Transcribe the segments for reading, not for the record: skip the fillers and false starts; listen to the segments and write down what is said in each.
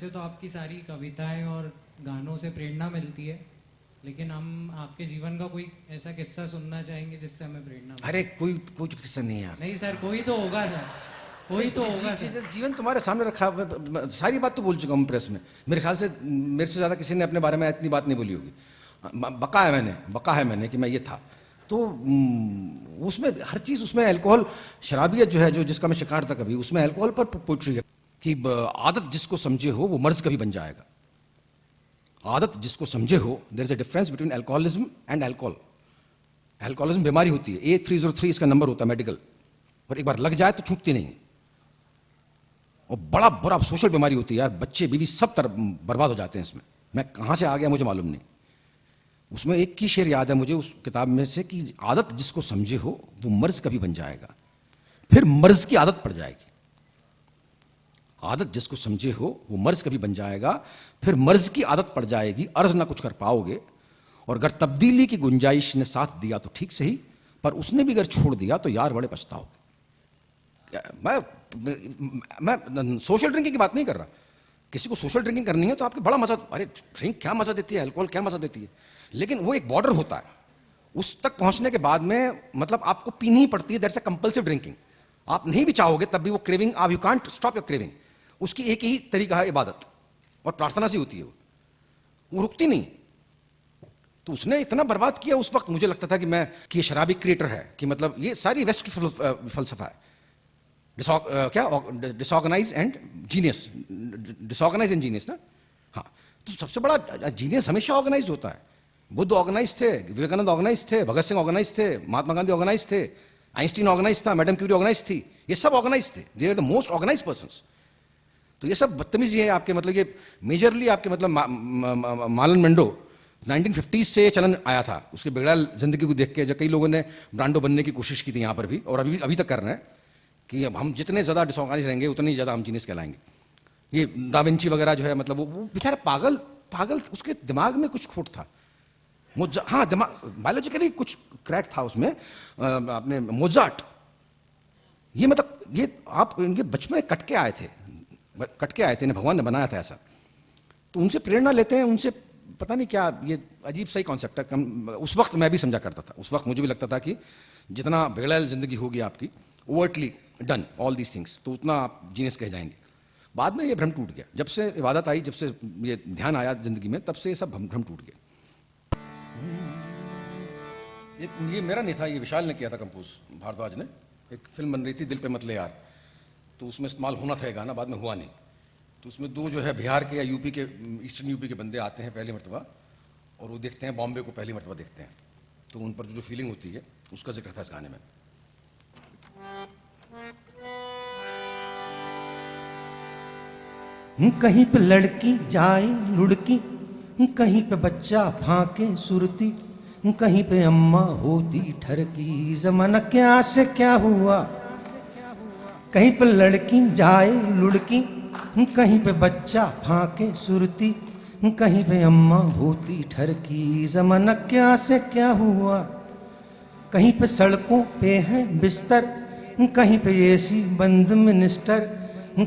वैसे तो आपकी सारी कविताएं और गानों से प्रेरणा मिलती है, लेकिन हम आपके जीवन का कोई ऐसा किस्सा सुनना चाहेंगे जिससे हमें प्रेरणा मिले। अरे कोई कोई किस्सा नहीं है यार। नहीं सर, कोई तो होगा सर, कोई तो होगा सर। जीवन तुम्हारे सामने रखा, सारी बात तो बोल चुका हूँ प्रेस में। मेरे ख्याल से मेरे से ज़्यादा किसी ने अपने बारे में इतनी बात नहीं बोली होगी। बका है मैंने कि मैं ये था। तो उसमें हर चीज़, उसमें अल्कोहल, शराबियत जो है, जो जिसका मैं शिकार था कभी, उसमें अल्कोहल पर पोट्री है कि आदत जिसको समझे हो वो मर्ज कभी बन जाएगा। आदत जिसको समझे हो, there is a difference between alcoholism and alcohol. Alcoholism बीमारी होती है, A303 इसका नंबर होता है मेडिकल, और एक बार लग जाए तो छूटती नहीं। और बड़ा बुरा सोशल बीमारी होती है यार, बच्चे बीवी सब तरफ बर्बाद हो जाते हैं इसमें। मैं कहाँ से आ गया मुझे मालूम नहीं। उसमें एक की शेर याद है मुझे उस किताब में से कि आदत जिसको समझे हो वो मर्ज कभी बन जाएगा, फिर मर्ज की आदत पड़ जाएगी। आदत जिसको समझे हो वो मर्ज कभी बन जाएगा, फिर मर्ज की आदत पड़ जाएगी, अर्ज ना कुछ कर पाओगे। और अगर तब्दीली की गुंजाइश ने साथ दिया तो ठीक सही, पर उसने भी अगर छोड़ दिया तो यार बड़े पछताओगे। मैं सोशल ड्रिंकिंग की बात नहीं कर रहा। किसी को सोशल ड्रिंकिंग करनी है तो आपके बड़ा मजा, अरे ड्रिंक क्या मजा देती है, अल्कोहल क्या मजा देती है, लेकिन वो एक बॉर्डर होता है। उस तक पहुंचने के बाद में मतलब आपको पीनी ही पड़ती है। That's a compulsive drinking. आप नहीं भी चाहोगे तब भी वो क्रेविंग, आप you can't stop your craving. उसकी एक ही तरीका है, इबादत और प्रार्थना से होती है, वो रुकती नहीं। तो उसने इतना बर्बाद किया उस वक्त, मुझे लगता था कि ये शराबी क्रिएटर है, कि मतलब ये सारी वेस्ट की फलसफा है। Disorganise and genius, disorganise and genius ना। हाँ, तो सबसे बड़ा जीनियस हमेशा ऑर्गेनाइज होता है। बुद्ध ऑर्गेनाइज थे, विवेकानंद ऑर्गेनाइज थे, भगत सिंह ऑर्गेनाइज थे, महात्मा गांधी ऑर्गेनाइज थे, आइंस्टीन ऑर्गेनाइज था, मैडम क्यूरी ऑर्गेनाइज थी, ये सब ऑर्गेनाइज थे। They are the most organise persons. तो ये सब बदतमीजी है आपके, मतलब ये मेजरली आपके मतलब मार्लन मेंडो 1950s से ये चलन आया था। उसके बिगड़ैल जिंदगी को देख के जब कई लोगों ने ब्रांडो बनने की कोशिश की थी यहाँ पर भी, और अभी तक कर रहे हैं कि अब हम जितने ज़्यादा डिसऑर्गेनाइज रहेंगे उतनी ज़्यादा हम जीनियस कहलाएंगे। ये दा विंची वगैरह जो है, मतलब वो बेचारा पागल, उसके दिमाग में कुछ खोट था। हाँ, दिमाग बायोलॉजिकली कुछ क्रैक था उसमें। अपने मोजार्ट, ये मतलब ये आप इनके बचपन में कट के आए थे, इन्हें भगवान ने बनाया था ऐसा। तो उनसे प्रेरणा लेते हैं, उनसे पता नहीं क्या, ये अजीब सही कॉन्सेप्ट है। उस वक्त मैं भी समझा करता था, उस वक्त मुझे भी लगता था कि जितना बिगड़ैल जिंदगी होगी आपकी, overtly done all these things, तो उतना आप जीनियस कह जाएंगे। बाद में ये भ्रम टूट गया, जब से इबादत आई, जब से ये ध्यान आया जिंदगी में, तब से ये सब भ्रम टूट गया। ये मेरा नहीं था, ये विशाल ने किया था कंपोज, भारद्वाज ने। एक फिल्म बन रही थी दिल पे मत ले यार, तो उसमें इस्तेमाल होना था ये गाना, बाद में हुआ नहीं। तो उसमें दो जो है बिहार के या यूपी के, ईस्टर्न यूपी के बंदे आते हैं पहली मरतबा, और वो देखते हैं बॉम्बे को पहली मरतबा देखते हैं, तो उन पर जो फीलिंग होती है उसका जिक्र था इस गाने में। कहीं पे लड़की जाए लुढ़की, कहीं पे बच्चा फांके सुरती, कहीं पे अम्मा होती ठरकी, जमाना क्या से क्या हुआ। कहीं पे लड़की जाए लुढ़की, कहीं पे बच्चा फांके सुरती, कहीं पे अम्मा होती ठरकी, जमाना क्या से क्या हुआ। कहीं पे सड़कों पे है बिस्तर, कहीं पे एसी बंद मिनिस्टर,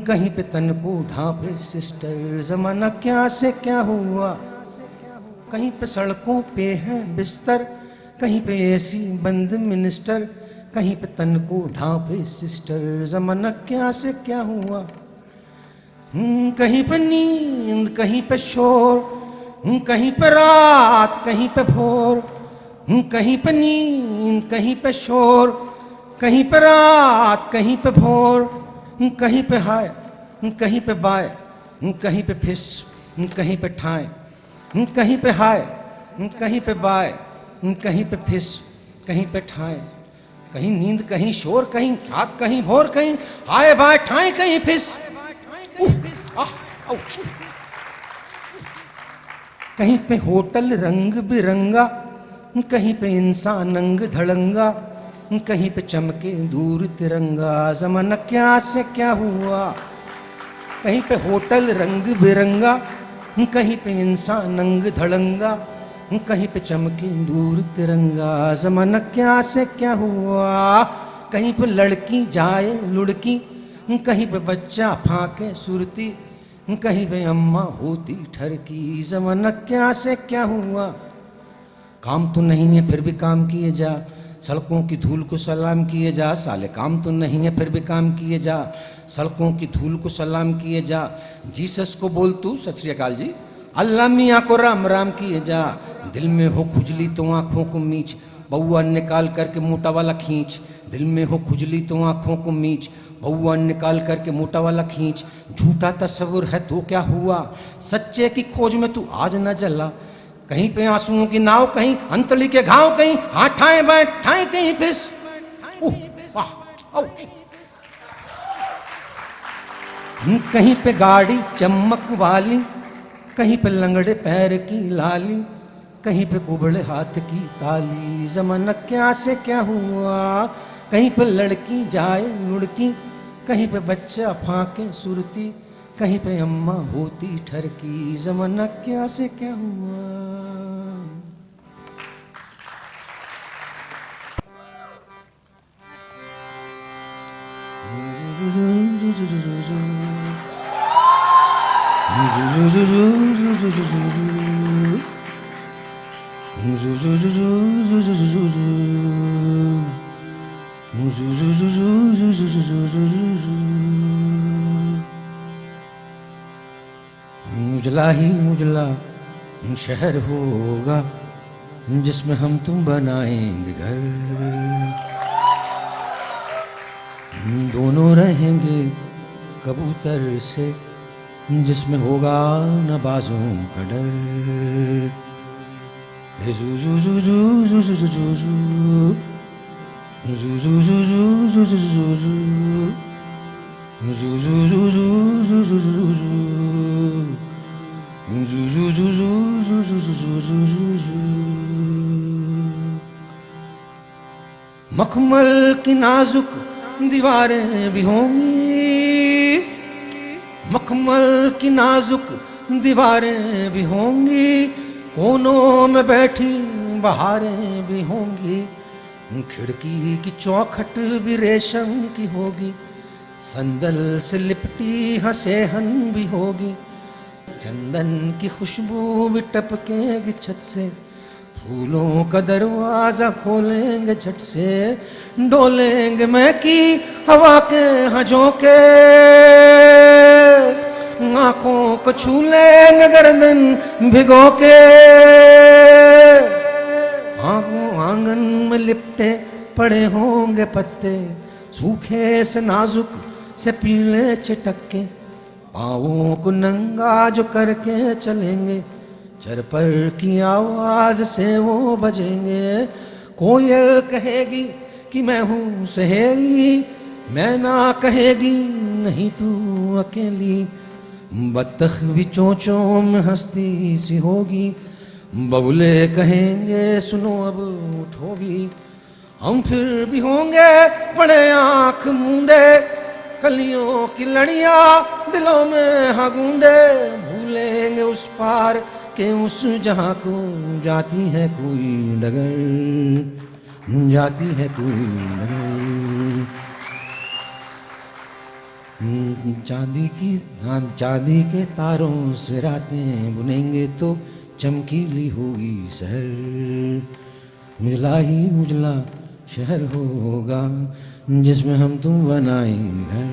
कहीं पे तन को ढांपे सिस्टर, जमाना क्या से क्या हुआ। कहीं पे सड़कों पे है बिस्तर, कहीं पे एसी बंद मिनिस्टर, कहीं पे तन को ढांपे सिस्टर, जमाना क्या से क्या हुआ। कहीं पे नींद कहीं पे शोर, कहीं पे रात कहीं पे भोर, कहीं पे नींद कहीं पे शोर, कहीं पे रात कहीं पे भोर, कहीं पे हाय कहीं पे बाय, कहीं पे फिस कहीं पे ठाए, कहीं पे हाय कहीं पे बाय, कहीं पे फिस कहीं पे ठाए, कहीं नींद कहीं शोर, कहीं रात कहीं भोर, कहीं हाय बाय ठाए कहीं फिस। कहीं पे होटल रंग बिरंगा, कहीं पे इंसान नंग धड़ंगा, कहीं पे चमके दूर तिरंगा, जमाना क्या से क्या हुआ। कहीं पे होटल रंग बिरंगा, कहीं पे इंसान नंग धड़ंगा, कहीं पे चमके दूर तिरंगा, जमाना क्या से क्या हुआ। कहीं पे लड़की जाए लुढ़की, कहीं पे बच्चा फांके सुरती, कहीं पे अम्मा होती ठरकी, ज़माना क्या से क्या हुआ। काम तो नहीं है फिर भी काम किए जा, सड़कों की धूल को सलाम किए जा। साले काम तो नहीं है फिर भी काम किए जा, सड़कों की धूल को सलाम किए जा। जीसस को बोल तू सत श्री अकाल जी, अल्लाह मियाँ को राम राम किए जा। दिल में हो खुजली तो आंखों को मीच, बउआ निकाल करके मोटा वाला खींच। दिल में हो खुजली तो आंखों को मीच, बउआ निकाल करके मोटा वाला खींच। झूठा तस्वुर है तो क्या हुआ, सच्चे की खोज में तू आज न जला। कहीं पे आंसुओं की नाव, कहीं अंतली के घाव, कहीं हाथ ठाए बाएं ठाए कहीं फिस। कहीं पे गाड़ी चमक वाली, कहीं पे लंगड़े पैर की लाली, कहीं पे कुबड़े हाथ की ताली। ज़माना क्या से क्या हुआ, कहीं पे लड़की जाए लुड़की, कहीं पे बच्चा फाके सुरती, कहीं पे अम्मा होती ठरकी। ज़माना क्या से क्या हुआ। उजला ही उजला शहर होगा जिसमें हम तुम बनाएंगे घर। दोनों रहेंगे कबूतर से जिसमें होगा न बाजों का डर। जू जू जू जू जू जू जू जू जू जू जू जू जू जू। मखमल की नाजुक दीवारें भी होंगी, मखमल की नाजुक दीवारें भी होंगी, कोनों में बैठी बहारें भी होंगी। खिड़की की चौखट भी रेशम की होगी, संदल से लिपटी हसेहन भी होगी। चंदन की खुशबू भी टपकेगी छत से, फूलों का दरवाजा खोलेंगे झट से। डोलेंगे मैं की हवा के झोंके, आंखों को छू लेंगे गर्दन भिगो के। आंगन में लिपटे पड़े होंगे पत्ते, सूखे से नाजुक से पीले चिटके। पाँवों को नंगा जो करके चलेंगे, चरपर की आवाज से वो बजेंगे। कोयल कहेगी कि मैं हूँ सहेली, मैना कहेगी नहीं तू अकेली। बत्तख भी चोंचों में हंसती सी होगी, बगुले कहेंगे सुनो अब उठोगी। हम फिर भी होंगे बड़े आंख मूंदे, कलियों की लड़ियां दिलों में हगूंदे। भूलेंगे उस पार के उस जहां को जाती है कोई डगर, जाती है कोई डगर। चांदी के तारों से रातें बुनेंगे तो चमकीली होगी शहर। उजला ही उजला शहर होगा जिसमें हम तुम बनाएंगे घर।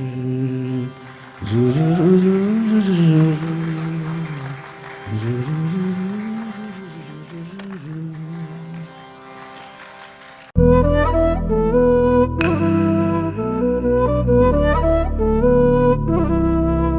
जू जू जू जू जू जू जू जू जू जू।